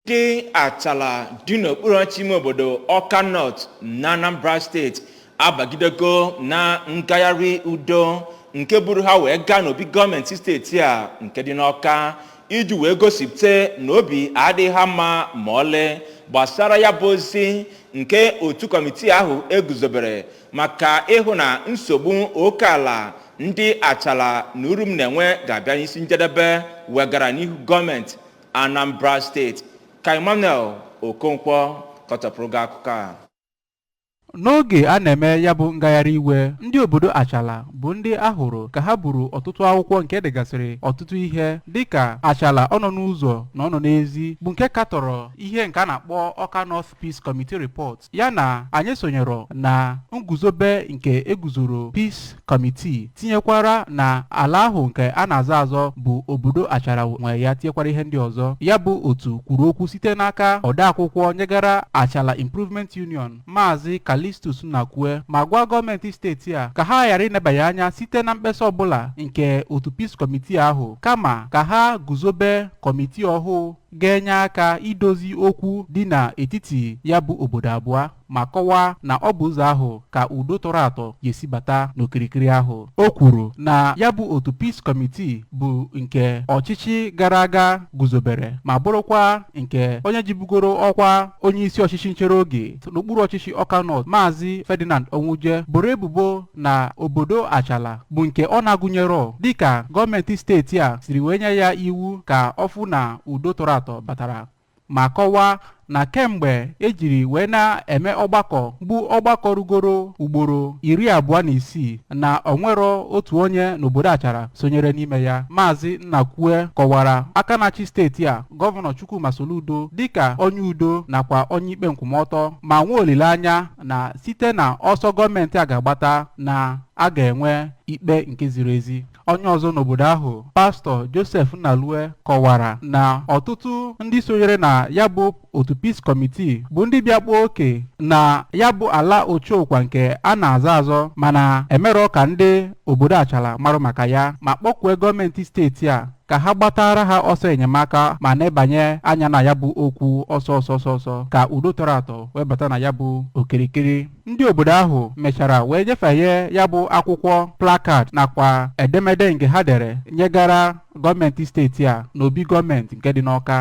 Ndị Achalla dị n'okpuru ọchịchị ime obodo Awka North na Anambra steeti abagidego na ngagharị udo nke buru ha wee gaa n'obi gọọmenti steeti a nke dị n'Awka iji wee gosipụta na obi adịghị ha mma ma ọlị gbasara ya bụ ozi nke otu kọmitii ahụ eguzobere maka ịhụ na nsogbu oke ala ndị Achalla na Urum na-enwe ga-abịa n'isi njedebe wegara n'ihu gọọmenti Anambra steeti. Ka Emela Okonkwo kọtọpụrụ gị akụkọ a. N'oge a na-eme ya bụ ngagharị iwe, ndị obodo Achalla bụ ndị ahụrụ ka ha buru ọtụtụ akwụkwọ nke degasịrị ọtụtụ ihe dịka Achalla ọ nọ n'ụzọ na ọ nọ n'ezi bụ nke katọrọ ihe nke a na-akpọ Awka North Peace Committee Report ya na anyị sonyere na nguzobe nke eguzoro Peace Committee tinyekwara na ala ahụ nke a na-azọ azọ bụ obodo Achalla nwe ya tinyekwara ihe ndị ọzọ. Ya bụ otu kwuru okwu site n'aka odeakwụkwọ nyegara Achalla Improvement Union Maazị Listus na-kwue ma gwa gọọmenti steeti a ka ha ghara inebanye anya site na mkpesa ọbụla nke otu Peace Committee ahụ, kama ka ha guzobe kọmitii ọhụụ ga-enye aka idozi okwu dị n'etiti ya bụ obodo abụọ ma kọwaa na ọ bụ ụzọ ahụ ka udo tọrọ atọ ga-esi bata n'okirikiri ahụ. O kwuru na ya bụ otu Peace Committee bụ nke ọchịchị gara aga guzobere ma bụrụkwa nke onye jibugoro ọkwa onye isi ọchịchị nchere oge n'okpuru ọchịchị Awka North Maazị Ferdinand Onwuje boro ebubo na obodo Achalla bụ nke ọ na-agụnyere dịka gọọmenti steeti a siri wee nye ya iwu ka ọ fụ na udo tọrọ atọ batara ma kọwaa na kemgbe ejiri wee na-eme ọgbakọ bụ ọgbakọ rugoro ugboro 26 na onwero otu onye n'obodo Achalla sonyere n'ime ya. Maazị Nnakwue kọwara aka na-achị steeti a gọvanọ Chukwuma Soludo dịka onye udo nakwa onye ikpe nkwụmọtọ ma nwee olileanya na site na ọsọ gọọmenti a ga-agbata na a ga-enwe ikpe nke ziri ezi. Onye ọzọ n'obodo ahụ Pastọ Joseph Nnalue kọwara na ọtụtụ ndị sonyere na ya bụ otu Peace Committee bụ ndị bịa kpọọ oke na ya bụ ala Ochookwa nke a na-azọ azọ mana emerọ ka ndị obodo Achalla marụ maka ya ma kpọkwue gọọmenti steeti a ka ha gbatara ha ọsọ enyemaka ma na-ebanye anya na ya bụ okwu ọsọ ka udo tọrọ atọ wee bata na ya bụ okirikiri. Ndị obodo ahụ mechara wee nyefee ya bụ akwụkwọ plakad nakwa edemede nke ha dere nyegara gọọmenti steeti a n'obi gọọmenti nke dị n'Awka.